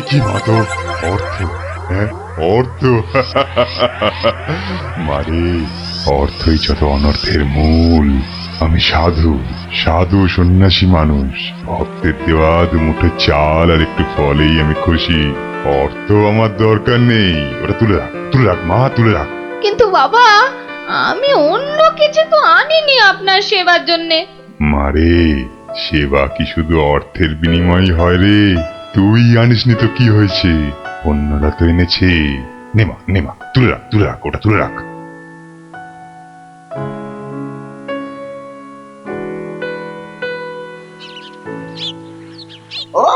কি মাতো অর্থ, হ্যাঁ অর্থ। মারে, অর্থই যত অনর্থের মূল। আমি সাধু সাধু সন্ন্যাসী মানুষ, ভক্তের দেওয়া দুমুঠো চাল আর একটু ফলেই আমি খুশি। অর্থ আমার দরকার নেই, ওটা তুলে রাখ মা, তুলে রাখ। কিন্তু বাবা, আমি অন্য কিছু তো আনিনি আপনার সেবার জন্যে। মারে, সেবা কি শুধু অর্থের বিনিময় হয় রে? তুই আনিসনি তো কি হয়েছে, অন্যরা তো এনেছে। নেমা তুলে রাখ ওটা, তুলে রাখ। ও,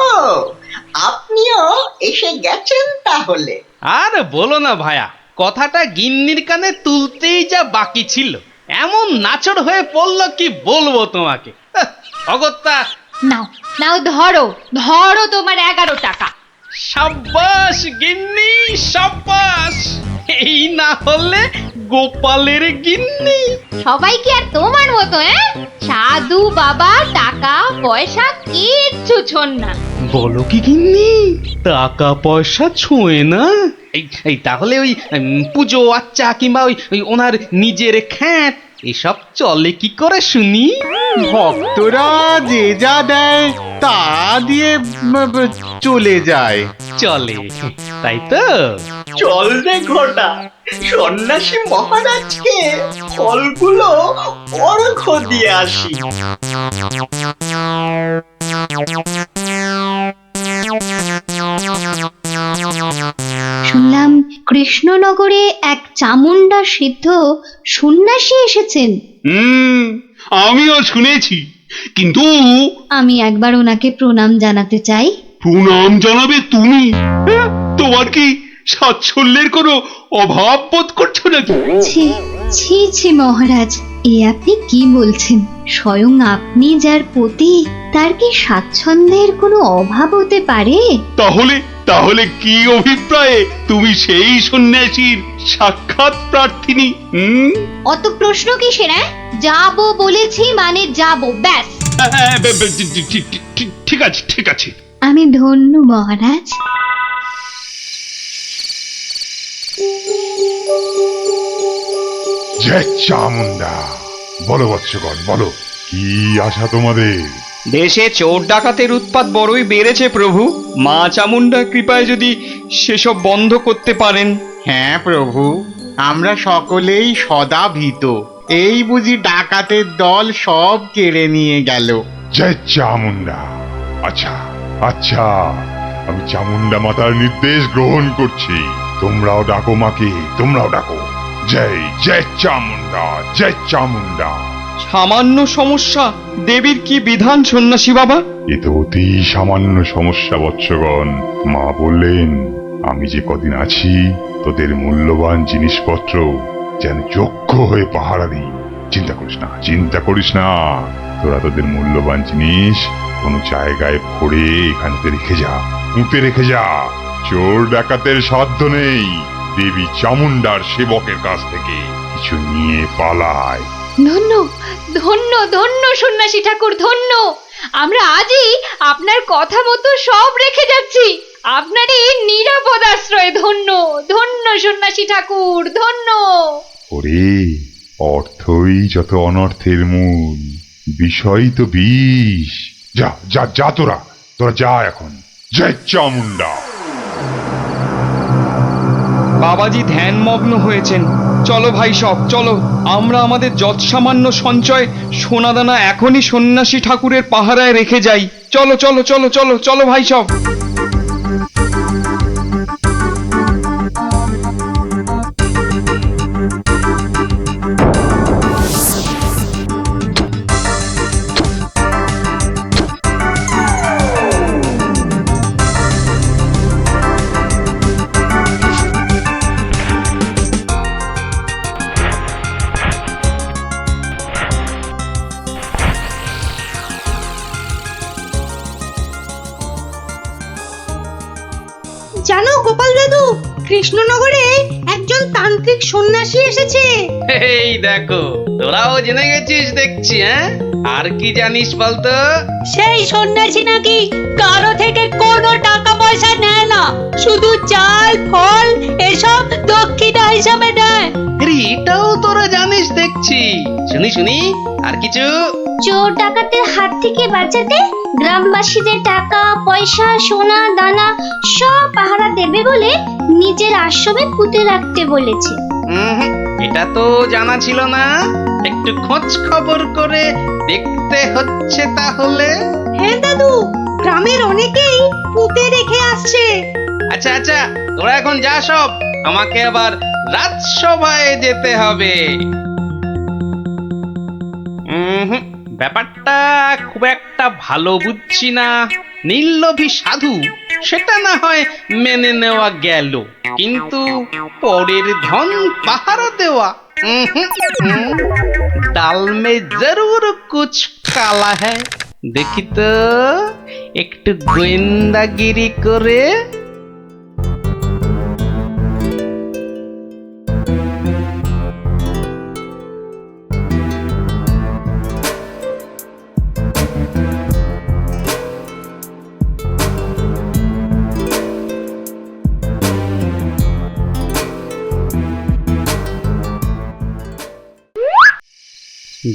আপনিও এসে গেছেন তাহলে। আর বলো না ভায়া, কথাটা গিন্নির কানে তুলতেই যা বাকি ছিল, এমন নাচড় হয়ে পড়লো কি বলবো তোমাকে। অগত্যা। নাও নাও, ধরো ধরো তোমার 11 টাকা। সাব্বাস গিন্নি, সাব্বাস। এই না হলে গোপালের গিন্নি। সবাই কি আর তোমার মতো সাধু বাবা? টাকা পয়সা কিচ্ছু ছোন না। বলো কি গিন্নি, টাকা পয়সা ছোঁয় না? এই তাহলে ওই পুজো আচ্চা কিংবা ওই ওনার নিজের খ্যাত এসব চলে কি করে শুনি? ভক্তরা যে যা দেয় তা দিয়ে চলে যায়। চলে, তাই তো? চল রে ঘটা, সন্ন্যাসী মহারাজকে ফলগুলো অর্ঘ্য দিয়ে আসি। শুনলাম কৃষ্ণনগরে এক চামুন্ডা সিদ্ধ সন্ন্যাসী এসেছেন। আমিও শুনেছি, কিন্তু আমি একবার ওনাকে প্রণাম জানাতে চাই। প্রণাম জানাবে তুমি? তোমার কি সাচ্ছল্যের কোনো অভাব বোধ করছো নাকি? ছি ছি ছি মহারাজ, এ আপনি কি বলছেন? স্বয়ং আপনি যার পতি, তার কি স্বাচ্ছন্দ্যের কোনো অভাব হতে পারে? তাহলে তাহলে কি অভিপ্রায়ে তুমি সেই সন্ন্যাসীর সাক্ষাৎ প্রার্থিনী? অত প্রশ্ন কিসের? যাবো বলেছি মানে যাবো, ব্যাস। ঠিক আছে। আমি ধন্য মহারাজ। জয় চামুন্ডা। বলো বৎসগণ, বলো কি আশা তোমাদের? দেশে চোর ডাকাতের উৎপাত বড়ই বেড়েছে প্রভু, মা চামুন্ডার কৃপায় যদি সেসব বন্ধ করতে পারেন। হ্যাঁ প্রভু, আমরা সকলেই সদা ভীত। এই বুঝি ডাকাতের দল সব কেড়ে নিয়ে গেল। জয় চামুন্ডা। আচ্ছা, আমি চামুন্ডা মাতার নির্দেশ গ্রহণ করছি। তোমরাও ডাকো মাকে, তোমরাও ডাকো। জয় চামুন্ডা, জয় চামুন্ডা। সামান্য সমস্যা, দেবীর কি বিধান সন্ন্যাসী বাবা? এ তো অতি সামান্য সমস্যা বৎসগণ। মা বললেন, আমি যে কদিন আছি তোদের মূল্যবান জিনিসপত্র যেন যোগ্য হয়ে পাহারা দিই। চিন্তা করিস না। তোরা তোদের মূল্যবান জিনিস কোনো জায়গায় ভরে এখানে পুঁতে রেখে যা। চোর ডাকাতের সাধ্য নেই দেবী চামুন্ডার সেবকের কাছ থেকে কিছু নিয়ে পালায়। ধন্য ধন্য ধন্য সন্ন্যাসী ঠাকুর, ধন্য। আমরা আজই আপনার কথা মতো সব রেখে যাচ্ছি। আপনারই নিরাপদ আশ্রয়। ধন্য ধন্য সন্ন্যাসী ঠাকুর, ধন্য। ওরে, অর্থই যত অনর্থের মূল, বিষয় তো বিষ। যা তোরা যা এখন। জয় চামুন্ডা। বাবাজি ধ্যানমগ্ন হয়েছেন। চলো ভাই সব, চলো। আমরা আমাদের যৎসামান্য সঞ্চয় সোনাদানা এখনই সন্ন্যাসী ঠাকুরের পাহারায় রেখে যাই। চলো চলো চলো চলো চলো ভাই সব। জানো গোপাল দাদু, কৃষ্ণনগরে একজন তান্ত্রিক সন্ন্যাসী এসেছে। এই দেখো, তোরাও জেনে গেছিস দেখছি, হ্যাঁ? আর কি জানিস বলতো? সেই সন্ন্যাসী নাকি কারো থেকে কোনো টাকা পয়সা নেয় না, শুধু চাল ফল এসব দক্ষিণা হিসাবে নেয়। আরে এটাও তোরা জানিস দেখছি। শুনি শুনি, আর কিছু? চোর ডাকাতের হাত থেকে বাঁচাতে গ্রামবাসীদের টাকা পয়সা সোনা দানা সব পাহারা দেবে বলে নিজের আশ্রমে পুঁতে রাখতে বলেছে। এটা তো জানা ছিল না। একটু খোঁজ খবর করে দেখতে হচ্ছে তাহলে। হ্যাঁ দাদু, গ্রামের অনেকেই পুঁতে রেখে আসছে। আচ্ছা আচ্ছা, তোরা এখন যা সব, আমাকে আবার রাজসভায় যেতে হবে। ব্যাপারটা খুব একটা ভালো বুঝছি না। নীললোভী সাধু সেটা না হয় মেনে নেওয়া গেল, কিন্তু পরের ধন পাহারা দেওয়া, ডাল মে জরুর কুছ কালা হ্যায়। দেখি তো একটু গোয়েন্দাগিরি করে।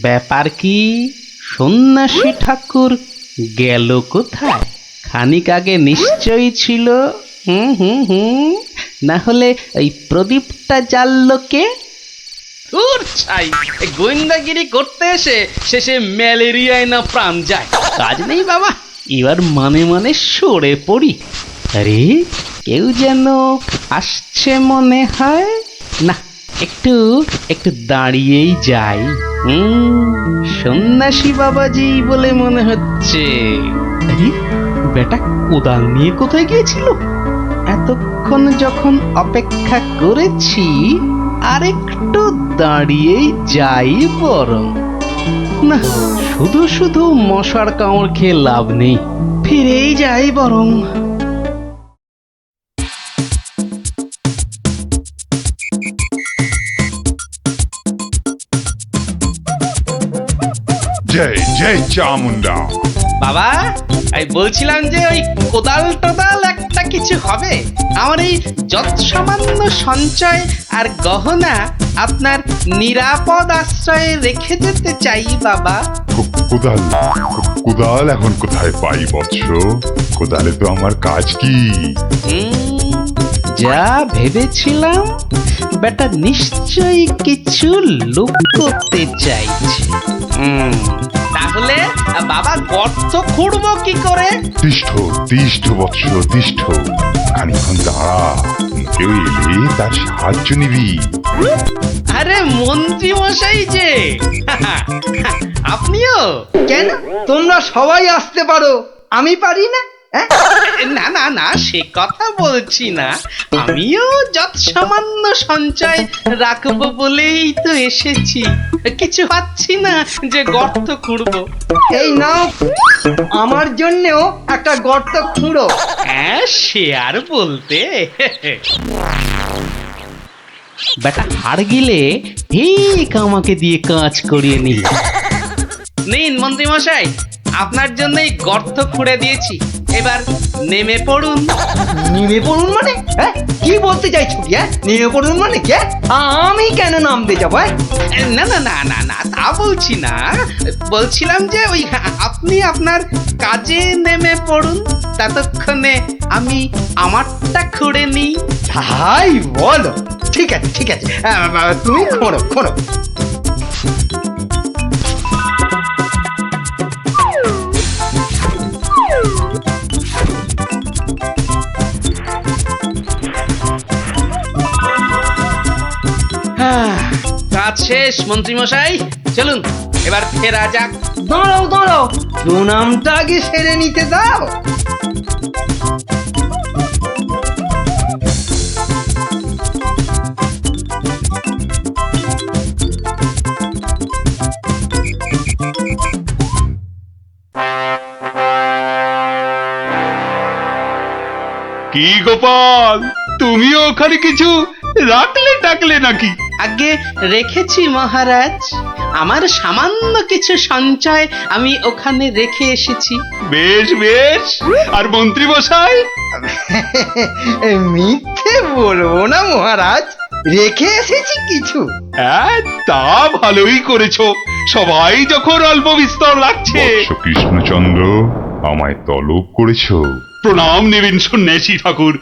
ব্যাপার কি, সন্ন্যাসী ঠাকুর গেল কোথায়? খানিক আগে নিশ্চয়ই ছিল। না হলে ওই প্রদীপটা জ্বাললো কে? ধুর ছাই, এই গোয়েন্দাগিরি করতে এসে শেষে ম্যালেরিয়ায় না প্রাণ যায়। কাজ নেই বাবা, এবার মানে মানে সরে পড়ি। আরে কেউ যেন আসছে মনে হয়। না, একটু একটু দাঁড়িয়েই যাই। সন্ন্যাসী বাবাজি বলে মনে হচ্ছে। আরে বেটা কোদাল নিয়ে কোথায় গিয়েছিল? এতক্ষণ যখন অপেক্ষা করেছি, আর একটু দাঁড়িয়েই যাই বরং। না, শুধু শুধু মশার কামড় খেয়ে লাভ নেই, ফিরেই যাই বরং। জয় জয় চামুন্ডা। বাবা, আমি বলছিলাম যে ওই কোদাল টোদাল একটা কিছু হবে। আমার এই যত সামান্য সঞ্চয় আর গহনা আপনার নিরাপদ আশ্রয়ে রেখে যেতে চাই বাবা। কোদাল কোদাল এখন কোথায় পাই বৎস? কোদালে তো আমার কাজ কি? যা ভেবেছিলাম, বেটা নিশ্চয়ই কিছু লুকোতে চাইছে। তাহলে বাবা গর্ত খুঁড়বো কি করে? তিষ্ঠ তিষ্ঠ বৎস তিষ্ঠ, খানিক্ষণ দাঁড়া, কেউ এলে তার সাহায্য নিবি। আরে মন্ত্রী মশাই যে, আপনিও? কেন, তোমরা সবাই আসতে পারো, আমি পারি না? না না না, সে কথা বলছি না। আমিও যত সামান্য সঞ্চয় রাখবো বলেই তো এসেছি। কিছু পাচ্ছি না যে গর্ত খুঁড়বো। এই নাও, আমার জন্যেও একটা গর্ত খুঁড়ো। হ্যাঁ, সে আর বলতে। বেটা হাড় গিলে ঠিক আমাকে দিয়ে কাজ করিয়ে নিল। নিন মন্ত্রী মশাই, আপনার জন্যই গর্ত খুঁড়ে দিয়েছি, এবার নেমে পড়ুন। নেমে পড়ুন মানে? কি বলতে চাইছো কি? নেমে পড়ুন মানে কে? আমি কেন নামতে যাবো? না না না না না, তা বলছি না। বলছিলাম যে ওই আপনি আপনার কাজে নেমে পড়ুন, ততক্ষণে আমি আমারটা খুঁড়ে নিই। তাই বলো? ঠিক আছে ঠিক আছে, তুমি খোঁড়ো খোঁড়ো। কাজ শেষ মন্ত্রী মশাই, চলুন এবার ফেরা যাক। দাঁড়াও দাঁড়াও, প্রণামটা আগে সেরে নিতে দাও। কি গোপাল, তুমিও ওখানে কিছু রাখলে টাকলে নাকি? আগে রেখেছি মহারাজ, আমার সামান্য কিছু সঞ্চয় আমি ওখানে রেখে এসেছি। বেশ বেশ, আর মন্ত্রী মশাই? মিথ্যে বলবো না মহারাজ, রেখে এসেছি কিছু। হ্যাঁ, তা ভালোই করেছো। সবাই যখন অল্প বিস্তর রাখছে। বৎস কৃষ্ণচন্দ্র, আমায় তলব করেছ? প্রণাম নেবেন সন্ন্যাসী ঠাকুর।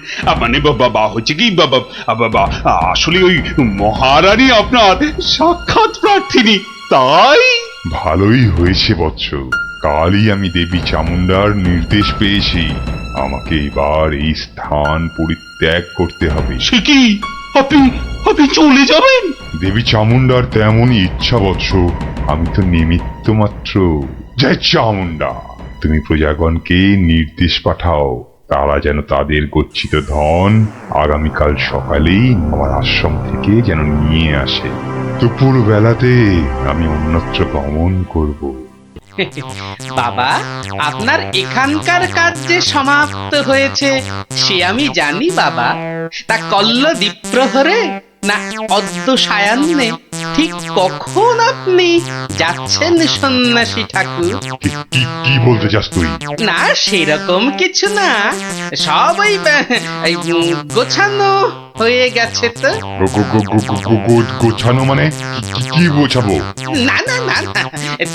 মানে বাবা হচ্ছে কি বাবা, আসলে ওই মহারানী আপনার সাক্ষাৎ প্রার্থিনী, তাই। ভালোই হয়েছে বৎস, কালই আমি দেবী চামুন্ডার নির্দেশ পেয়েছি, আমাকে এবার এই স্থান পরিত্যাগ করতে হবে। সে কি, আপনি আপনি চলে যাবেন? দেবী চামুন্ডার তেমনই ইচ্ছা বৎস, আমি তো নিমিত্ত মাত্র। জয় চামুন্ডা, তুমি প্রজাগণকে নির্দেশ পাঠাও, তারা যেন তাদের গচ্ছিত ধন আগামীকাল সকালেই আমার আশ্রম থেকে যেন নিয়ে আসে। দুপুর বেলাতে আমি অন্যত্র গমন করব। বাবা, আপনার এখানকার কাজ যে সমাপ্ত হয়েছে সে আমি জানি বাবা। তা কল্ল দ্বীপ্রহরে না অদ্য সায়ান্নে ঠিক কখন আপনি যাচ্ছেন সন্ন্যাসী ঠাকুর? কি বলতে চাস তুই? না সেরকম কিছু না, সব ওই গোছানো হয়ে গেছে তো। গোছানো মানে কি গোছাবো? না না না না,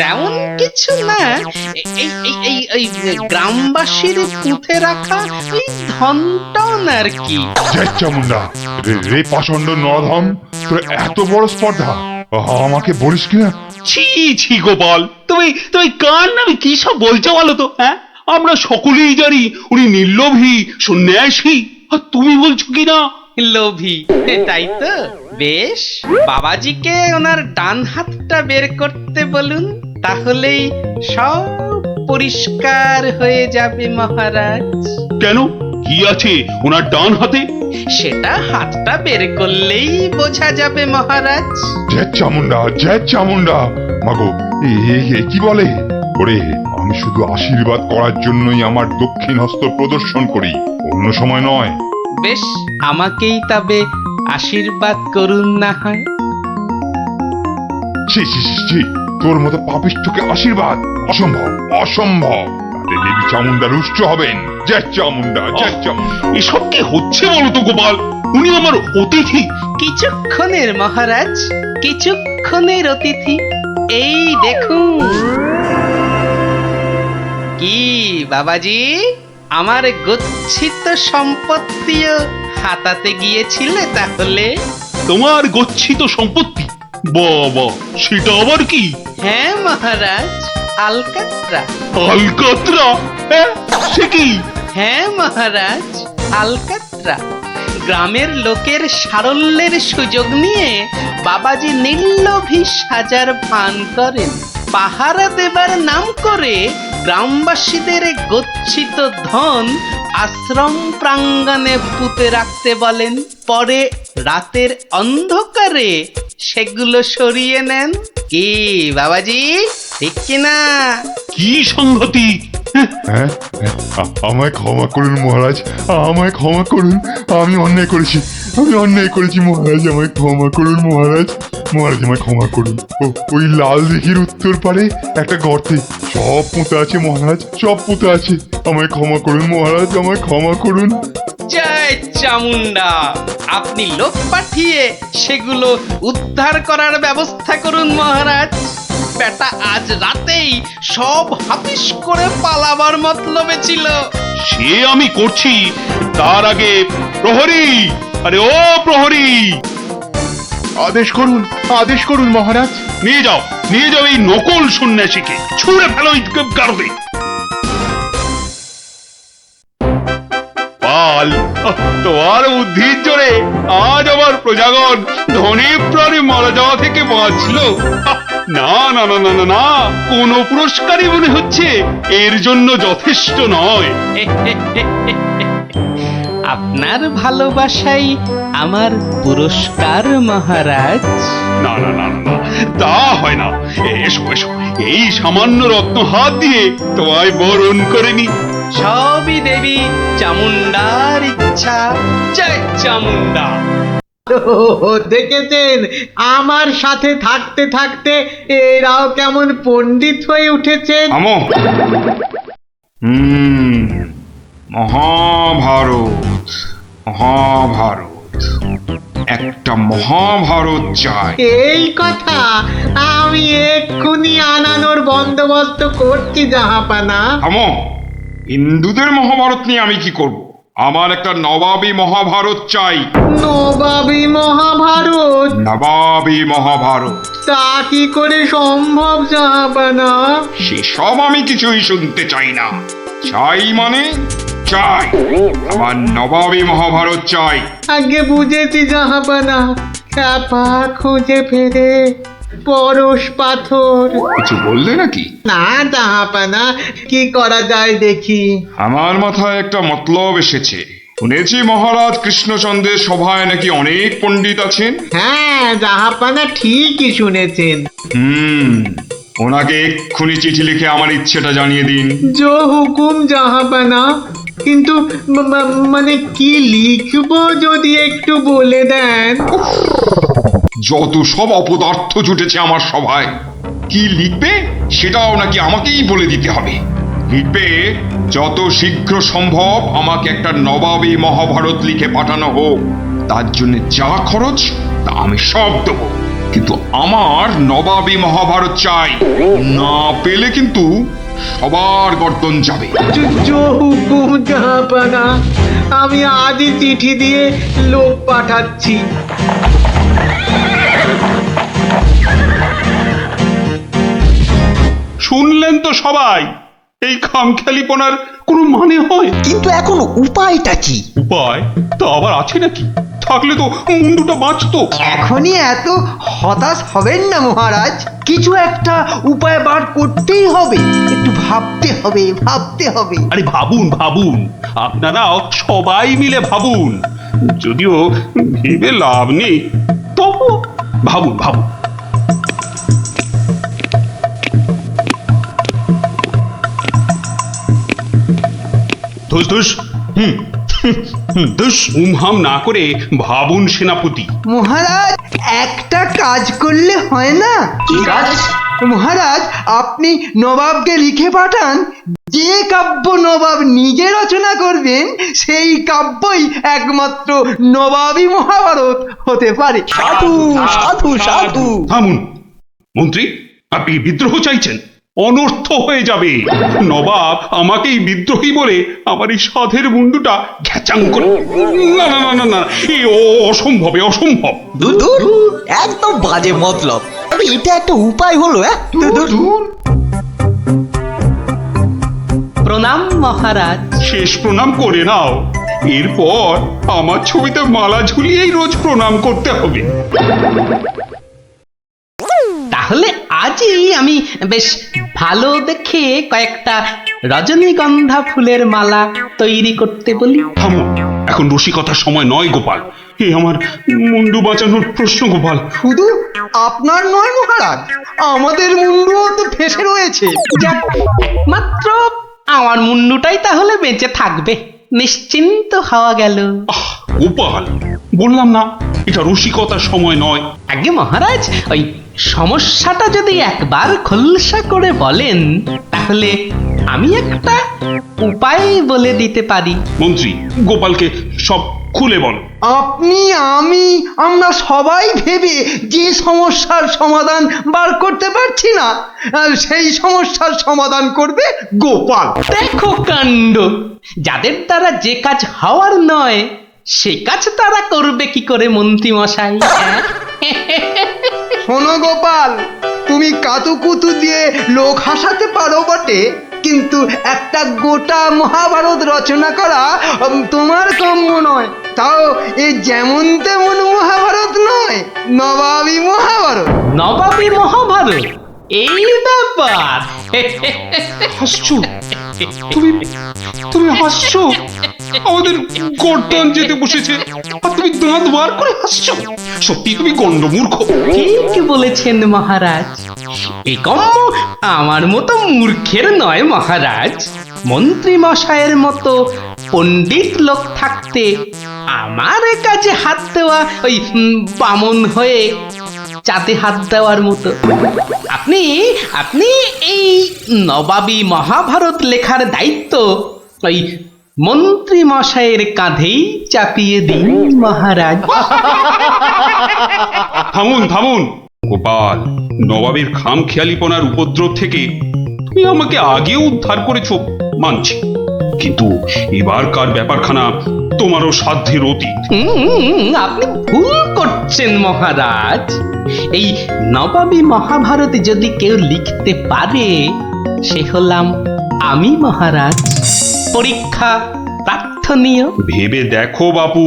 তেমন কিছু না। এই এই এই এই গ্রামবাসীর পুঁতে রাখা ওই ধনটন আর কি। জয় চামুন্ডা, রে পাষণ্ড নরধম, তোর এত বড় স্পর্ধা, আমাকে বলিস কিনা? ছি ছি গোপাল, তুমি তুমি কার নামে কি সব বলছো বলো তো? হ্যাঁ, আমরা সকলেই জানি উনি নির্লোভী সন্ন্যাসী, আর তুমি বলছো কিনা লোভী। তাই তো, বেশ, বাবাজিকে ওনার ডান হাতটা বের করতে বলুন, তাহলেই সব পরিষ্কার হয়ে যাবে মহারাজ। কেন, কি আছে ওনার ডান হাতে? সেটা হাতটা বের করলেই বোঝা যাবে মহারাজ। জয় চামুন্ডা, জয় চামুন্ডা। মাগো, এ কি বলে? ওরে, আমি শুধু আশীর্বাদ করার জন্যই আমার দক্ষিণ হস্ত প্রদর্শন করি, অন্য সময় নয়। বেশ, আমাকেই তবে আশীর্বাদ করুন না হয়। ছি ছি ছি ছি, তোর মতো পাপিষ্ঠকে আশীর্বাদ? অসম্ভব, অসম্ভব। তাতে দেবী চামুন্ডা রুষ্ট হবেন। জয় চামুন্ডা, জয় চামুন্ডা। এসব কি হচ্ছে বলো তো গোপাল? উনি আমার অতিথি। কিছুক্ষণের মহারাজ, কিছুক্ষণের অতিথি। এই দেখুন। কি বাবাজি, আমার গচ্ছিত সম্পত্তিও হাতাতে গিয়েছিলে তাহলে? তোমার গচ্ছিত সম্পত্তি? বাবা, সেটা আবার কি? হ্যাঁ মহারাজ, আলকাত্রা। আলকাতরা? হ্যাঁ, সে কি? হ্যাঁ মহারাজ, আলকাত্রা। গ্রামের লোকের সারল্যের সুযোগ নিয়ে বাবাজি নির্লোভী সাজার ভান করেন। পাহারা দেবার নাম করে গ্রামবাসীদের গচ্ছিত ধন আশ্রম প্রাঙ্গণে পুঁতে রাখতে বলেন, পরে রাতের অন্ধকারে সেগুলো সরিয়ে নেন। কি বাবাজি, ঠিক কিনা? কি সংগতি? হ্যাঁ, আমায় ক্ষমা করুন মহারাজ, আমায় ক্ষমা করুন। আমি অন্যায় করেছি, আমি অন্যায় করেছি মহারাজ, আমায় ক্ষমা করুন মহারাজ। মহারাজ আমায় ক্ষমা করুন। ওই লাল দিঘির উত্তর পারে একটা গর্তে সব পুঁতে আছে মহারাজ, সব পুঁতে আছে। আমায় ক্ষমা করুন মহারাজ, আমায় ক্ষমা করুন। জয় চামুন্ডা, আপনি লোক পাঠিয়ে সেগুলো উদ্ধার করার ব্যবস্থা করুন মহারাজ। বেটা আজ রাতেই সব হাফিস করে পালাবার মতলবে ছিল। সে আমি করছি, তার আগে প্রহরী, আরে ও প্রহরী, আদেশ করুন, আদেশ করুন মহারাজ। নিয়ে যাও এই নকল সন্ন্যাসীকে, ছুঁড়ে ফেলো এই গারদে। পাল, তোমার বুদ্ধির জোরে আজ আমার প্রজাগণ ধনে প্রাণে মারা যাওয়া থেকে বাঁচলো। না না না না না না, কোন পুরস্কারই মনে হচ্ছে এর জন্য যথেষ্ট নয়। আপনার ভালোবাসাই আমার পুরস্কার মহারাজ। না না না না, তা হয় না। এসো এসো, এই সামান্য রত্ন হাত দিয়ে তোমায় বরণ করে নি। সবই দেবী চামুন্ডার ইচ্ছা। জয় চামুন্ডা। ও দেখেছেন, আমার সাথে থাকতে থাকতে এরাও কেমন পণ্ডিত হয়ে উঠেছেন। আমো মহাভারত, মহাভারত, একটা মহাভারত চাই। এই কথা আমি এক্ষুনি আনানোর বন্দোবস্ত করছি জাহাপানা। আমো, হিন্দুদের মহাভারত নিয়ে আমি কি করব? আমার একটা নবাবী মহাভারত চাই। নবাবী মহাভারত? নবাবী মহাভারত। তা কি করে সম্ভব জাহাপানা? সেসব আমি কিছুই শুনতে চাই না। চাই মানে চাই, আমার নবাবী মহাভারত চাই। আগে বুঝেছি জাহাপানা, খ্যাপা খুঁজে ফেরে পরশ পাথর। কিছু বললে নাকি? না জাহাপানা, কি করা যায় দেখি। আমার মাথায় একটা মতলব এসেছে। শুনেছি মহারাজ কৃষ্ণচন্দ্রের সভায় নাকি অনেক পণ্ডিত আছেন। হ্যাঁ জাহাপানা, ঠিকই শুনেছেন। ওনাকে এক্ষুনি চিঠি লিখে আমার ইচ্ছেটা জানিয়ে দিন। জো হুকুম জাহাপানা, কিন্তু মানে কি লিখবো যদি একটু বলে দেন। যত সব অপদার্থ জুটেছে আমার সভায়, কি লিখবে সেটাও নাকি আমাকেই বলে দিতে হবে। লিখবে, যত শীঘ্র সম্ভব আমাকে একটা নবাবী মহাভারত লিখে পাঠানো হোক। তার জন্য যা খরচ তা আমি সব দেবো, কিন্তু আমার নবাবী মহাভারত চাই। না পেলে কিন্তু সবার গর্দন যাবে। জো হুকুম জাহাপানা, আমি আজই চিঠি দিয়ে লোক পাঠাচ্ছি। শুনলেন তো সবাই, এই খামখেয়ালিপনার কোনো মানে হয়? কিন্তু এখন উপায়টা কি? উপায় তো আবার আছে নাকি? থাকলে তো মুন্ডুটা বাঁচতো। এখনই এত হতাশ হবেন না মহারাজ, কিছু একটা উপায় বার করতেই হবে। একটু ভাবতে হবে, ভাবতে হবে। আরে ভাবুন ভাবুন, আপনারাও সবাই মিলে ভাবুন। যদিও ভেবে লাভ নেই, তবু ভাবুন ভাবুন। ধুস ধুস, ধুস উমহাম না করে ভাবুন সেনাপতি। মহারাজ, একটা কাজ করলে হয় না? কি কাজ? মহারাজ, আপনি নবাবকে লিখে পাঠান, যে কাব্য নবাব নিজে রচনা করবেন সেই কাব্যই একমাত্র নবাবী মহাভারত হতে পারে। সাধু সাধু সাধু। থামুন মন্ত্রী, আপনি বিদ্রোহ চাইছেন? অনর্থ হয়ে যাবে। নবাব আমাকেই বিদ্রোহী বলে আমার এই সাধের মুন্ডুটা ঘ্যাচাং করে। না না না না না, এ অসম্ভব, এ অসম্ভব। দূর দূর, একদম বাজে মতলব। আরে এটা একটা উপায় হলো? দূর। প্রণাম মহারাজ। শেষ প্রণাম করে নাও, এরপর আমার ছবিতে মালা ঝুলিয়েই রোজ প্রণাম করতে হবে। তাহলে আজই আমি বেশ ভালো দেখে কয়েকটা রজনীগন্ধা ফুলের মালা তৈরি করতে বলি। থামো, এখন রসিকতার সময় নয় গোপাল। এ আমার মুন্ডু বাঁচানোর প্রশ্ন গোপাল। শুধু আপনার নয় মহারাজ, আমাদের মুন্ডুও তো ফেসে রয়েছে। যাক, একমাত্র আমার মুন্ডুটাই তাহলে বেঁচে থাকবে, নিশ্চিন্ত হওয়া গেল। আহ, গোপাল, বললাম না এটা রসিকতার সময় নয়। আগে মহারাজ, ওই সমস্যাটা যদি একবার খোলসা করে বলেন তাহলে আমি একটা উপায় বলে দিতে পারি। মন্ত্রী, গোপালকে সব খুলে বল। আপনি, আমি, আমরা সবাই ভেবে যে সমস্যার সমাধান বার করতে পারছি না, সেই সমস্যার সমাধান করবে গোপাল। দেখো কাণ্ড, যাদের দ্বারা যে কাজ হওয়ার নয় সে কাজ তারা করবে কি করে মন্ত্রী মশাই? শোনো গোপাল, তুমি কাতুকুতু দিয়ে লোক হাসাতে পারো বটে, কিন্তু একটা গোটা মহাভারত রচনা করা তোমার কাম্য নয়। তাও এই যেমন তেমন মহাভারত নয়, নবাবী মহাভারত। নবাবী মহাভারত, এই ব্যাপার। হাসছো তুমি, তুমি হাসছো? আমাদের গর্দান যেতে বসেছে আর তুমি দাঁত বার করে হাসছো? সত্যি তুমি গন্ডমূর্খ। ঠিক বলেছেন মহারাজ, এই কম্ম আমার মতো মূর্খের নয় মহারাজ। মন্ত্রী মশাইয়ের মতো পণ্ডিত লোক থাকতে আমার কাজে হাত দেওয়া ওই বামন হয়ে চাঁদে হাত দেওয়ার মতো। আপনি আপনি এই নবাবী মহাভারত লেখার দায়িত্ব ওই মন্ত্রী মশাইয়ের কাঁধেই চাপিয়ে দিন মহারাজ। থামুন থামুন গোপাল, নবাবের খামখেয়ালিপনার উপদ্রব থেকে তুমি আমাকে আগেও উদ্ধার করেছো মানছি, কিন্তু এবারকার ব্যাপারখানা তোমারও সাধ্যের অতীত। আপনি ভুল করছেন মহারাজ। এই নবাবী মহাভারত যদি কেউ লিখতে পারে সে হলাম আমি মহারাজ। পরীক্ষা প্রার্থনীয়। ভেবে দেখো বাপু,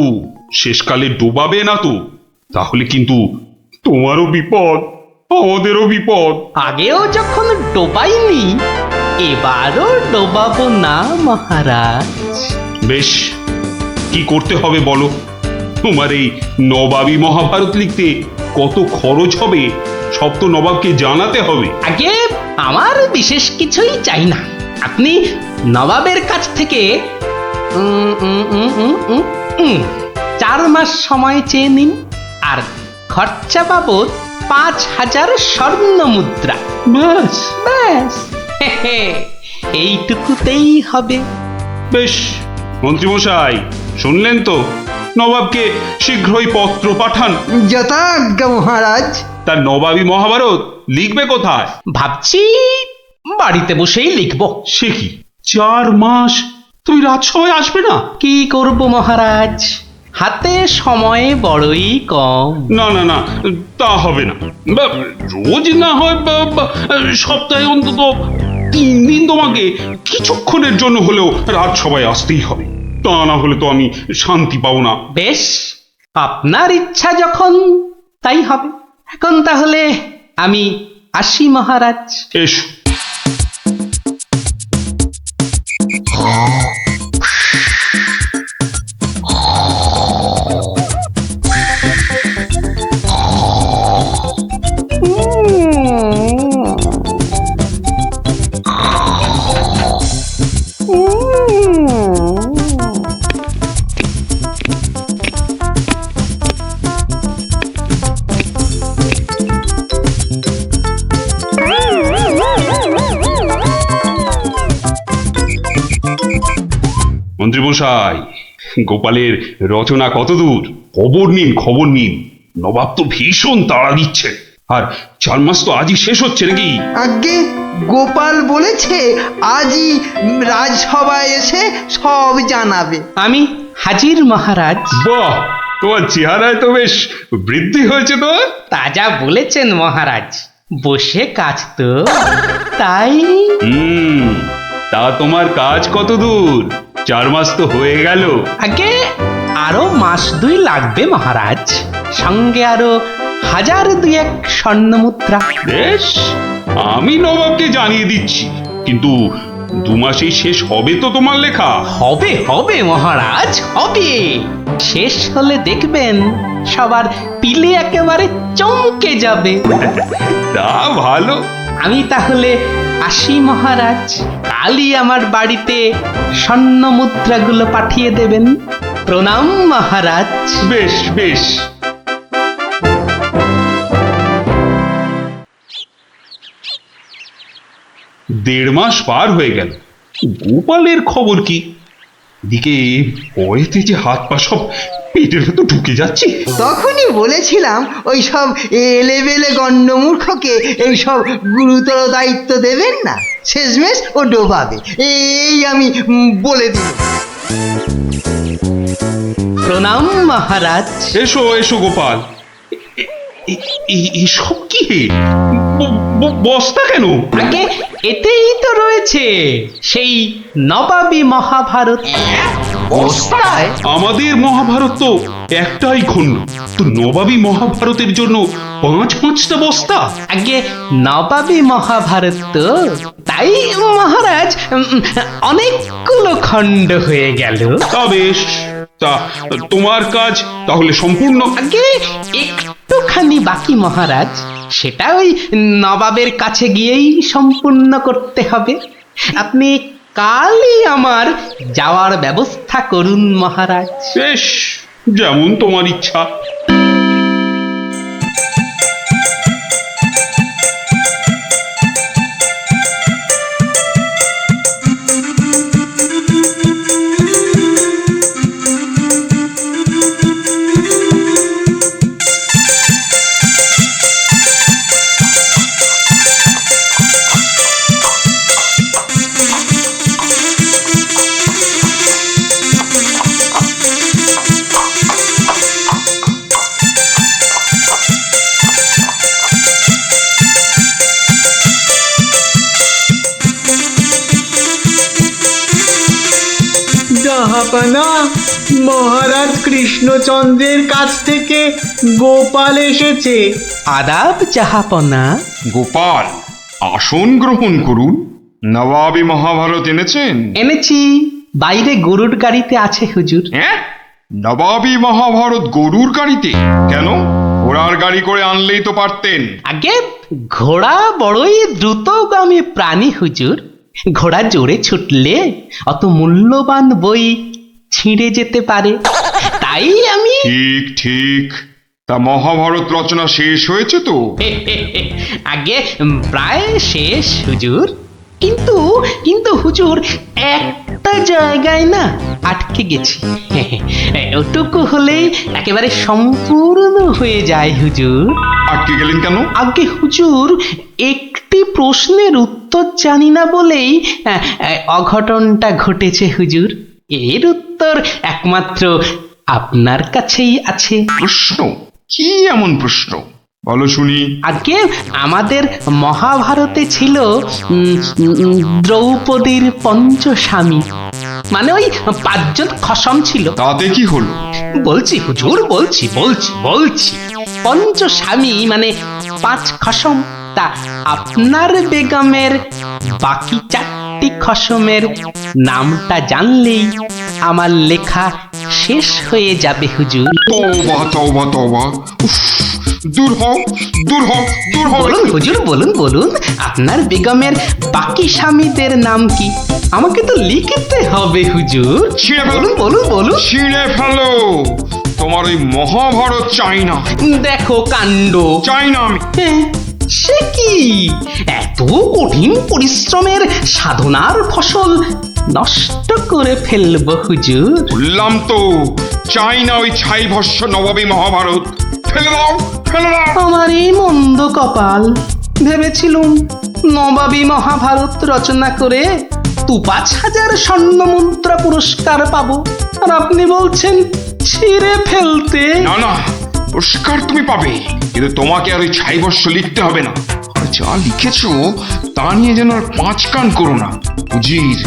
শেষকালে ডোবাবে না তো, তাহলে কিন্তু তোমারও বিপদ আমাদেরও বিপদ। আগেও যখন ডোবাইনি এবারও ডোবাবো না মহারাজ। বেশ, কি করতে হবে বলো? তোমার এই নবাবী মহাভারত লিখতে কত খরচ হবে সব তো নবাবকে জানাতে হবে। আগে আমার বিশেষ কিছুই চাই না, আপনি নবাবের কাছ থেকে 4 মাস সময় চেয়ে নিন, আর খরচা বাবদ 5,000 স্বর্ণ মুদ্রা। ব্যাস ব্যাস, এইটুকুতেই হবে। বেশ, মন্ত্রীমশাই শুনলেন তো, নবাবকে শীঘ্রই পত্র পাঠান। যথাজ্ঞা মহারাজ। তার নবাবী মহাভারত লিখবে কোথায়? ভাবছি বাড়িতে বসেই লিখব। সে কি 4 মাস তুমি রাজসভায় আসবে না? কি করব মহারাজ, হাতে সময় বড়ই কম। না না না, তা হবে না। রোজ না হয় সপ্তাহে অন্তত 3 দিন তোমাকে কিছুক্ষণের জন্য হলেও রাজসভায় আসতেই হবে, তা না হলে তো আমি শান্তি পাবো না। বেশ, আপনার ইচ্ছা যখন তাই হবে। এখন তাহলে আমি আসি মহারাজ। এসো। মন্ত্রীমশাই, গোপালের রচনা কতদূর? খবর নিন খবর নিন, নবাব তো ভীষণ তাড়া দিচ্ছে, আর 4 মাস তো আজই শেষ হচ্ছে নাকি? আগে গোপাল বলেছে আজই রাজসভায় এসে সব জানাবে। আমি হাজির মহারাজ। বাহ, তোমার চেহারায় তো বেশ বৃদ্ধি হয়েছে তো। তাজা বলেছেন মহারাজ, বসে কাজ তো তাই। তা তোমার কাজ কত দূর? 4 মাস তো হয়ে গেল। আগে আরো 1-2 মাস লাগবে মহারাজ, সঙ্গে আরো 1000-2 স্বর্ণ মুদ্রা। বেশ, আমি নবাবকে জানিয়ে দিচ্ছি, কিন্তু 2 মাসেই শেষ হবে তো তোমার লেখা? হবে হবে মহারাজ, হবে। শেষ হলে দেখবেন সবার পিলে একেবারে চমকে যাবে। তা ভালো। আমি তাহলে আসি মহারাজ, কালই আমার বাড়িতে স্বর্ণ মুদ্রাগুলো পাঠিয়ে দেবেন। প্রণাম মহারাজ। বেশ বেশ। দেড় মাস পার হয়ে গেল, গোপালের খবর কি? দিকে ভয়েতে যে হাত পা সব পেটের ভেতর ঢুকে যাচ্ছে। তখনই বলেছিলাম ওই সব এলেবেলে গণ্ডমূর্খকে এই সব গুরুতর দায়িত্ব দেবেন না, শেষমেশ ও ডোবাবে, এই আমি বলে দিই। প্রণাম মহারাজ। এসো এসো গোপাল, এসব কি? বস্তা কেন? আগে এতেই তো রয়েছে সেই নবাবী মহাভারত। বস্তায়? আমাদের মহাভারত তো একটাই খণ্ড, তো নবাবী মহাভারতের জন্য 5-5টা বস্তা? আগে নবাবী মহাভারত তো, তাই মহারাজ অনেকগুলো খণ্ড হয়ে গেল। তা বেশ, তা তোমার কাজ তাহলে সম্পূর্ণ? আগে একটুখানি বাকি মহারাজ, সেটা ওই নবাবের কাছে গিয়েই সম্পূর্ণ করতে হবে। আপনি কালই আমার যাওয়ার ব্যবস্থা করুন মহারাজ। বেশ, যেমন তোমার ইচ্ছা। জাহাপানা, মহারাজ কৃষ্ণচন্দ্রের কাছ থেকে গোপাল এসেছে। আদাব জাহাপনা। গোপাল, আসন গ্রহণ করুন। নবাবী মহাভারত এনেছেন? এনেছি, বাইরে গরুর গাড়িতে আছে হুজুর। হ্যাঁ, নবাবী মহাভারত গরুর গাড়িতে? কেন, ঘোড়ার গাড়ি করে আনলেই তো পারতেন। আগে ঘোড়া বড়ই দ্রুতগামী প্রাণী হুজুর। ঘোড়া জোরে ছুটলে অত মূল্যবান বই ছিঁড়ে যেতে পারে, তাই আমি ঠিক ঠিক। তা মহাভারত রচনা শেষ হয়েছে তো? আগে প্রায় শেষ হুজুর, কিন্তু কিন্তু হুজুর একটা জায়গায় না আটকে গেছি। ওটুকু হলেই একেবারে সম্পূর্ণ হয়ে যায় হুজুর। আটকে গেলেন কেন? আগে হুজুর, একটি প্রশ্নের উত্তর জানি না বলেই অঘটনটা ঘটেছে হুজুর। এর উত্তর একমাত্র আপনার কাছেই আছে। প্রশ্ন? কি এমন প্রশ্ন, বলো শুনি। আগে আমাদের মহাভারতে ছিল দ্রৌপদীর পঞ্চস্বামী, মানে ওই 5 জন খসম ছিল। তাতে কি হলো? বলছি হুজুর, বলছি বলছি বলছি পঞ্চস্বামী মানে 5 খসম। তা আপনার বেগমের বাকি 4টি খসমের নামটা জানলেই আমার লেখা শেষ হয়ে যাবে হুজুর। তওবা তওবা তওবা, উফ, দূর হও দূর হও দূর হও। বলুন হুজুর, বলুন বলুন, আপনার বেগমের বাকি স্বামীদের নাম কি? আমাকে তো লিখতে হবে হুজুর। ছিঁড়ে ফেলো। বলুন বলুন বলুন। ছিঁড়ে ফেলো, তোমার ওই মহাভারত চাই না। দেখো কাণ্ড। চাই না আমি। সে কি, এত কঠিন পরিশ্রমের সাধনার ফসল নষ্ট করে ফেলবো হুজুর? বললাম তো, চাই না ওই ছাই ভস্য নবাবী মহাভারত। ফেলে দাও, ফেলে দাও। আমার এই মন্দ কপাল, ভেবেছিলুম নবাবী মহাভারত রচনা করে 5,000 স্বর্ণ মুদ্রা পুরস্কার পাবো, আর আপনি বলছেন ছিঁড়ে ফেলতে। না না, পুরস্কার তুমি পাবে, কিন্তু তোমাকে আর ওই ছাই ভস্য লিখতে হবে না। আর যা লিখেছো তা নিয়ে যেন আর 5 কান করো না। উজির,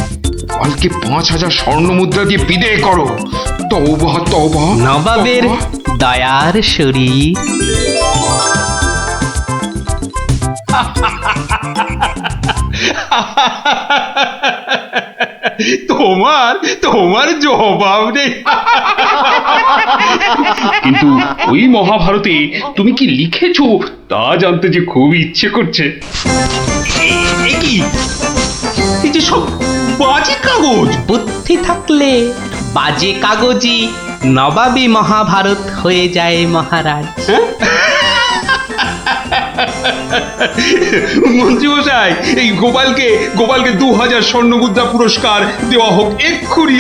কালকে 5,000 স্বর্ণ মুদ্রা দিয়ে বিদেয় করো। তওবা তওবা। নবাবের দয়ার শরীর। তোমার তোমার জবাব নেই। কিন্তু ওই মহাভারতে তুমি কি লিখেছো তা জানতে যে খুব ইচ্ছে করছে। এ কি, এই যে সব বাজে কাগজ। বুদ্ধি থাকলে বাজে কাগজই নবাবী মহাভারত হয়ে যায় মহারাজ। মন্ত্রী মশাই, এই গোপালকে 2,000 স্বর্ণ মুদ্রা পুরস্কার দেওয়া হোক এক্ষুনি।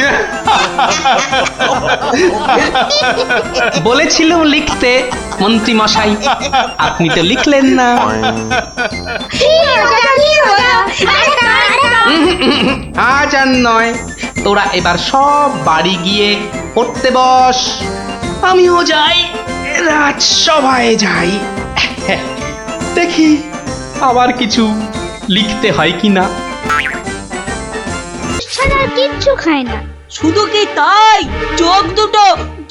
বলেছিলাম লিখতে মন্ত্রী মশাই, আপনি তো লিখলেন না। আজ আর নয়, তোরা এবার সব বাড়ি গিয়ে পড়তে বস। আমিও যাই, রাজসভায় যাই, দেখি আবার কিছু লিখতে হয় কিনা। ছাড়া আর কিচ্ছু খায় না। শুধু কি তাই, চোখ দুটো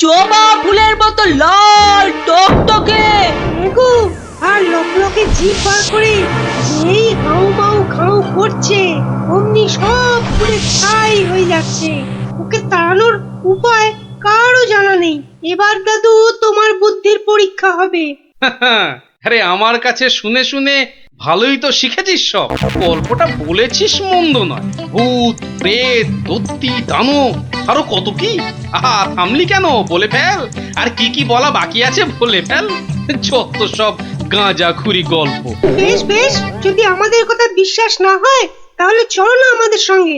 জবা ফুলের মতো লাল টকটকে। আর লোকে জিভ বার করে যেই হাউ মাউ খাউ করছে অমনি সব পুরে ছাই হয়ে যাচ্ছে। ওকে তাড়ানোর উপায় কারও জানা নেই। এবার দাদু তোমার বুদ্ধির পরীক্ষা হবে। আরে আমার কাছে শুনে শুনে ভালোই তো শিখেছিস সব, গল্পটা বলেছিস মন্দ নয়। ভূত, প্রেত, দত্তি, দানব, আরো কত কি। আহা, থামলি কেন? বলে ফেল। আর কি কি বলা বাকি আছে বলে ফেল। যত সব গাঁজাখুরি গল্প। বেশ বেশ, যদি আমাদের কথা বিশ্বাস না হয় তাহলে চলো না আমাদের সঙ্গে।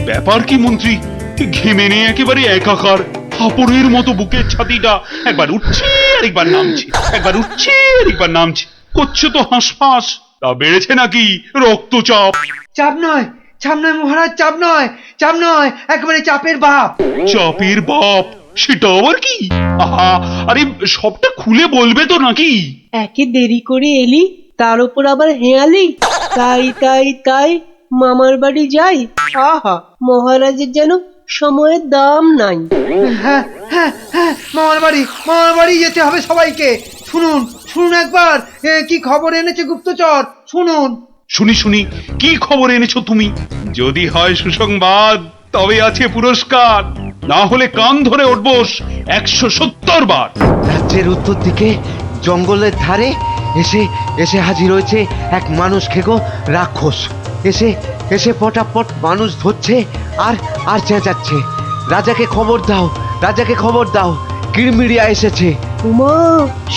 ব্যাপার কি মন্ত্রী? ঘেমে নিয়ে একেবারে একাকার, হাঁপড়ের মতো বুকের ছাতিটা একবার উঠছে আর একবার নামছে, একবার উঠছে আর একবার নামছে। করছে তো হাঁসফাঁস। তা বেড়েছে নাকি রক্তচাপ? চাপ নয়, চাপ নয় মহারাজ, চাপ নয়, চাপ নয়, একেবারে চাপের বাপ। চাপের বাপ? সেটা আবার কি? আহা, আরে সবটা খুলে বলবে তো নাকি? একে দেরি করে এলি, তার উপর আবার হেয়ালি। তাই তাই তাই মামার বাড়ি যাই। আহা, মহারাজের যেন সময়ের দাম নাই। হ্যাঁ হ্যাঁ হ্যাঁ, মামার বাড়ি যেতে হবে সবাইকে। শুনুন শুনুন একবার, কি খবর এনেছে গুপ্তচর, শুনুন। শুনি শুনি, কি খবর এনেছো তুমি? যদি হয় সুসংবাদ তবে আছে পুরস্কার, না হলে কান ধরে উঠবোস 170 বার। রাজ্যের উত্তর দিকে জঙ্গলের ধারে এসে এসে হাজির হয়েছে এক মানুষ খেকো রাক্ষস। এসে এসে পটাপট মানুষ ধরছে আর আর চেঁচাচ্ছে, রাজাকে খবর দাও, রাজাকে খবর দাও, কিরমিরিয়া এসেছে। উমা,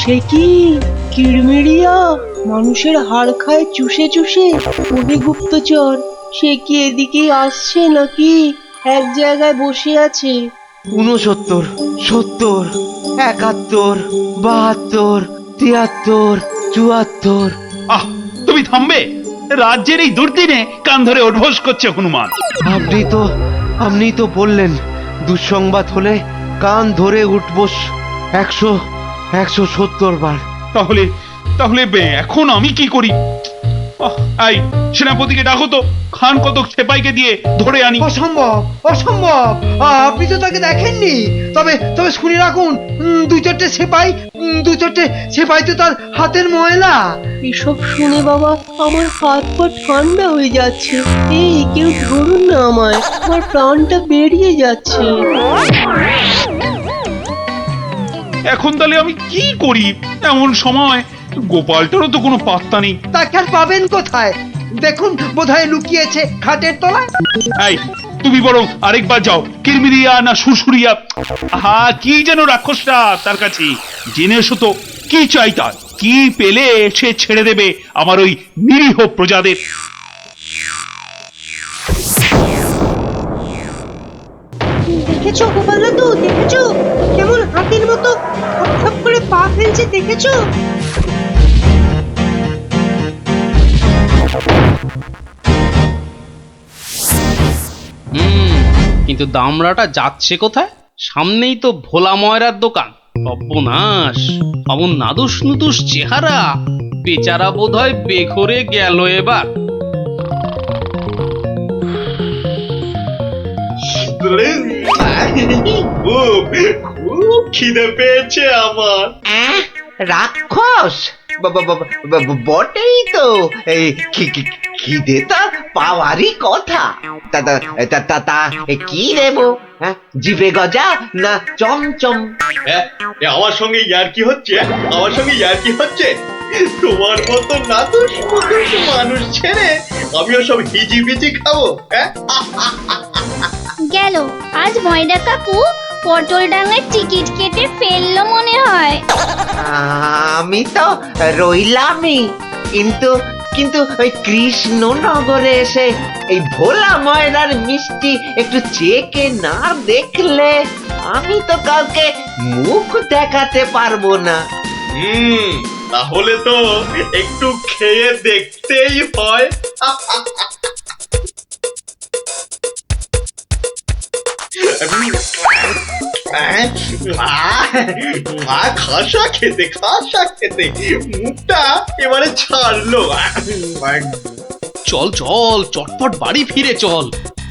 সে কি কিরমিরিয়া? মানুষের হাড় খায় চুষে চুষে। ওহে গুপ্তচর, সে কি এদিকে আসছে নাকি এক জায়গায় বসে আছে? 69, 70, 71, 72, 73, 74। আহ, তুমি থামবে? রাজ্যের এই দুর্দিনে কান ধরে উঠবোস করছে হনুমান। আপনি তো বললেন দুঃসংবাদ হলে কান ধরে উঠবোস 170 বার। তাহলে তাহলে এখন আমি কি করি? এই সেনাপতিকে ডাকো তো, খান কতক সেপাইকে দিয়ে ধরে আনি। অসম্ভব, অসম্ভব, আপনি তো তাকে দেখেননি। তবে তবে শুনে রাখুন, দু চারটে সেপাই তো তার হাতের ময়লা। এসব শুনে বাবা আমার হাত পা ঠান্ডা হয়ে যাচ্ছে। এই কেউ ধরুন না আমায়, আমার প্রাণটা বেরিয়ে যাচ্ছে। এখন তাহলে আমি কি করি এমন সময়? গোপালটারও তো কোনো পাত্তা নেই। তাকে আর পাবেন কোথায়? দেখুন, বোধহয় লুকিয়েছে খাটের তলায়। এই তুমি বরং আরেকবার যাও, কিরমিরিয়া না সুরসুরিয়া, আহা কি যেন রাক্ষসটা, তার কাছে জেনে এসো তো কি চাই তার। কি পেলে সে ছেড়ে দেবে আমার ওই নিরীহ প্রজাদের? দেখেছো গোপাল দাদু, দেখেছো কেমন হাতির মতো থপ করে পা ফেলছে, দেখেছো? কিন্তু দামড়াটা যাচ্ছে কোথায়? সামনেই তো ভোলা ময়রার দোকান। সর্বনাশ, অমন নাদুস নুদুস চেহারা, বেচারা বোধহয় বেঘরে গেল এবার। খুব খিদে পেয়েছে আমার। রাক্ষস? বটেই তো, এই খিদে তা পাওয়ারই কথা। তা কি দেবো? জিভে গজা না চমচম? আমার সঙ্গে ইয়ার্কি হচ্ছে? আমার সঙ্গে ইয়ার্কি হচ্ছে? তোমার মতো নাদুস মুদুস মানুষ ছেড়ে আমিও সব হিজিবিজি খাবো? গেল আজ ময়দা কাকু পটল ডাঙায় টিকিট কেটে ফেললো মনে হয়। আমি তো রইলামই, কিন্তু কিন্তু ওই কৃষ্ণনগরে এসে এই ভোলা ময়রার মিষ্টি একটু চেকে না দেখলে আমি তো কাউকে মুখ দেখাতে পারবো না। তাহলে তো একটু খেয়ে দেখতেই হয়। খাসা খেতে মুখটা এবারে ছাড়লো। চল চল, চটপট বাড়ি ফিরে চল।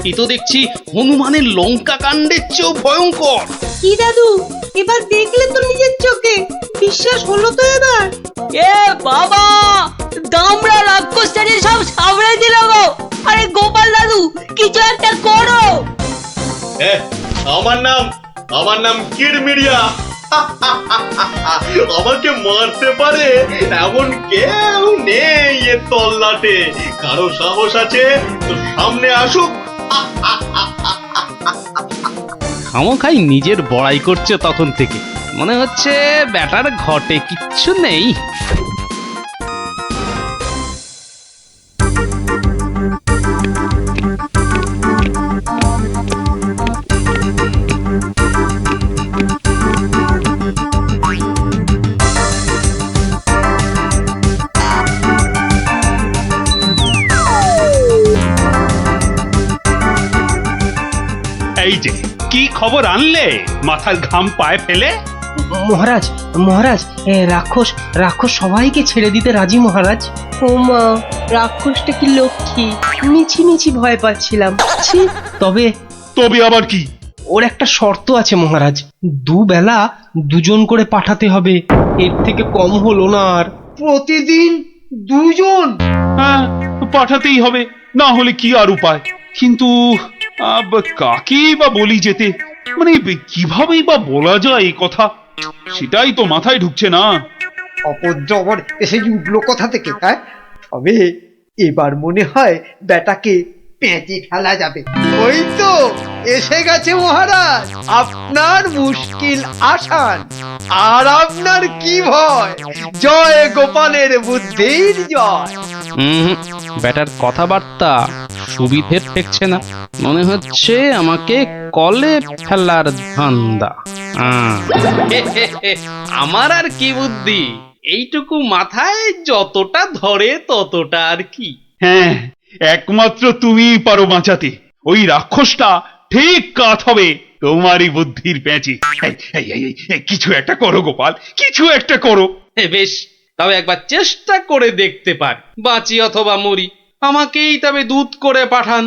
এ তো দেখছি হনুমানের লঙ্কা কাণ্ডের চেয়েও ভয়ঙ্কর। কি দাদু, এবার দেখলে তো নিজের চোখে? বিশ্বাস হলো তো এবার? এ বাবা, দামড়া রাক্ষসটাকে সব সামলে দিল গো। আরে গোপাল দাদু, কিছু একটা করো। আমার নাম কিরমিরিয়া। আমাকে মারতে পারে এমন কেউ নেই এ তল্লাটে। কারো সাহস আছে তো সামনে আসুক। খামোখাই নিজের বড়াই করছে তখন থেকে, মনে হচ্ছে ব্যাটার ঘটে কিচ্ছু নেই। এই যে কি খবর আনলে মাথার ঘাম পায়ে ফেলে? মহারাজ মহারাজ, রাক্ষস রাক্ষস সবাইকে ছেড়ে দিতে রাজি মহারাজ। ও মা, রাক্ষসটা কি লক্ষ্মী, মিছি মিছি ভয় পাচ্ছিলাম। ছি, তবে তবে আবার কি? ওর একটা শর্ত আছে মহারাজ, দুবেলা দুজন করে পাঠাতে হবে, এর থেকে কম হলো না আর। প্রতিদিন দুজন? হ্যাঁ, পাঠাতেই হবে, না হলে কি আর উপায়। কিন্তু কাকেই বা বলি যেতে, মানে কিভাবেই বা বলা যায় এই কথা, সেটাই তো মাথায় ঢুকছে না। অপদ্রবর এসে উঠলো কথা থেকে। হ্যাঁ, তবে এবার মনে হয় বেটাকে পেঁচে ফেলা যাবে। ওই তো এসে গেছে মহারাজ, আপনার মুশকিল আসান। আর আপনার কি ভয়? জয় গোপালের বুদ্ধির জয়। ব্যাটার কথাবার্তা সুবিধের ঠেকছে না, মনে হচ্ছে আমাকে কলে ফেলার ধান্দা। আমার আর কি বুদ্ধি, এইটুকু মাথায় যতটা ধরে ততটা আর কি। হ্যাঁ, একমাত্র তুমিই পারো বাঁচাতে। ওই রাক্ষসটা ঠিক কাত হবে তোমারই বুদ্ধির প্যাঁচে। কিছু একটা করো গোপাল, কিছু একটা করো। বেশ, তবে একবার চেষ্টা করে দেখতে পার, বাঁচি অথবা মরি। আমাকেই তবে দূত করে পাঠান।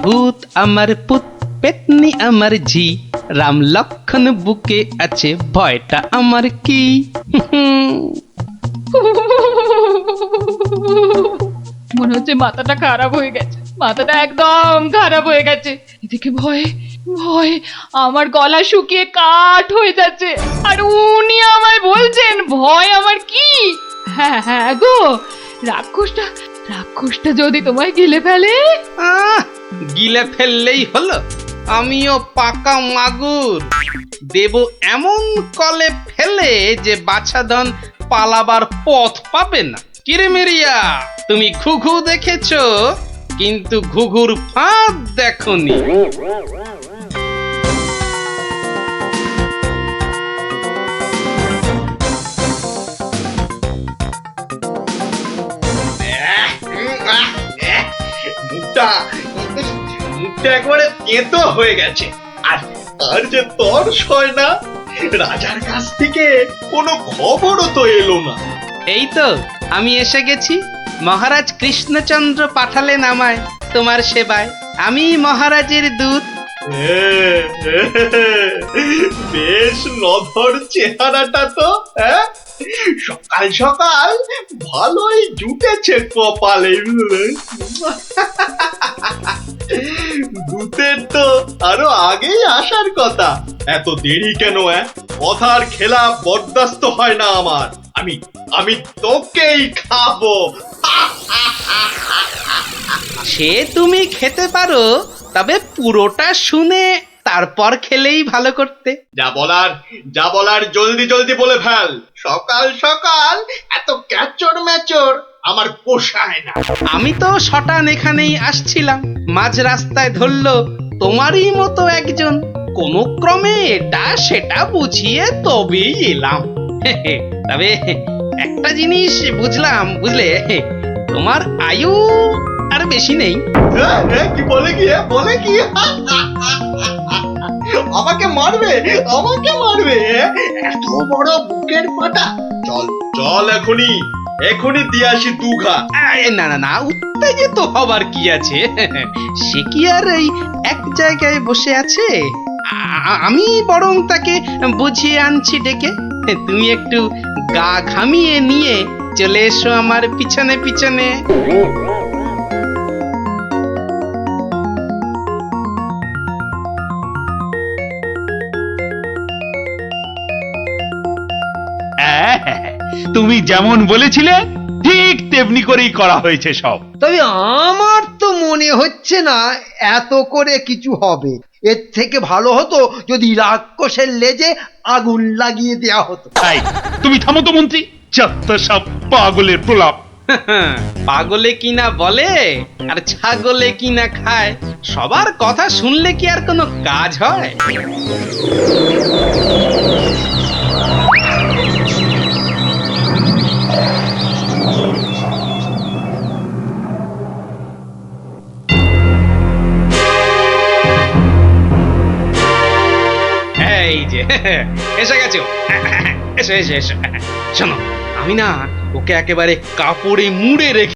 ভূত আমার পুত, পেতনি আমার ঝি, রাম লক্ষণ বুকে আছে, ভয়টা আমার কি। মনে হচ্ছে মাথাটা খারাপ হয়ে গেছে, মাথাটা একদম খারাপ হয়ে গেছে। এদিকে ভয়ে ভয়ে আমার গলা শুকিয়ে কাঠ হয়ে যাচ্ছে, আর উনি আমায় বলছেন ভয় আমার কি। হ্যাঁ হ্যাঁ গো, রাক্ষসটা যদি তোমায় গিলে ফেলে? গিলে ফেললেই হলো, আমিও পাকা মাগুর, দেব এমন কলে ফেলে যে বাছাধন পালাবার পথ পাবে না। কিরমিরিয়া, তুমি ঘুঘু দেখেছো, কিন্তু ঘুঘুর ফাঁদ দেখোনি। মুখটা একবারে তেতো হয়ে গেছে। আর যে তর্স হয় না, রাজার কাছ থেকে কোনো খবরও তো এলো না। এই তো আমি এসে গেছি, মহারাজ কৃষ্ণচন্দ্র পাঠালেন আমায় তোমার সেবায়, আমি মহারাজের দূত। বেশ নধর চেহারাটা তো। সকাল সকাল ভালোই জুটেছে কপালে। দূতের তো আরো আগেই আসার কথা, এত দেরি কেন? কথার খেলাপ বরদাস্ত হয় না আমার। আমি তোকেই খাবো। সে তুমি খেতে পারো, তবে পুরোটা শুনে তারপর খেলেই ভালো করতে। যা বলার জলদি জলদি বলে ফেল। সকাল সকাল এত ক্যাচর ম্যাচর আমার পোষায় না। আমি তো শটান এখানেই আসছিলাম, মাঝ রাস্তায় ধরলো তোমারই মতো একজন, কোনো ক্রমে এটা সেটা বুঝিয়ে তবেই এলাম। তবে একটা জিনিস বুঝলাম, বুঝলে, তোমার আয়ু আর বেশি নেই। কি বলে কি আমাকে মারবে? এত বড় বুকের পাটা? চল এখনই দিয়ে আসি দুঘা। না, উত্তেজিত হবার কি আছে? সে কি আর এই এক জায়গায় বসে আছে? আমি বরং তাকে বুঝিয়ে আনছি ডেকে। তুমি একটু গা ঘামিয়ে নিয়ে চলে এসো আমার পিছনে পিছনে। তুমি যেমন বলেছিলে ঠিক তেমনি করেই করা হয়েছে সব। তবে আমার তো মনে হচ্ছে না এত করে কিছু হবে। এর থেকে ভালো হতো যদি রাক্ষসের লেজে আগুন লাগিয়ে দেয়া হতো। তাই তুমি থামো তো মন্ত্রী, যত সব পাগলের প্রলাপ। পাগলে কিনা বলে আর ছাগলে কিনা খায়, সবার কথা শুনলে কি আর কোনো কাজ হয়? এই যে এসে গেছো, এসো এসো এসো। শোনো, আমি না ওকে একেবারে কাপড়ে মুড়ে রেখে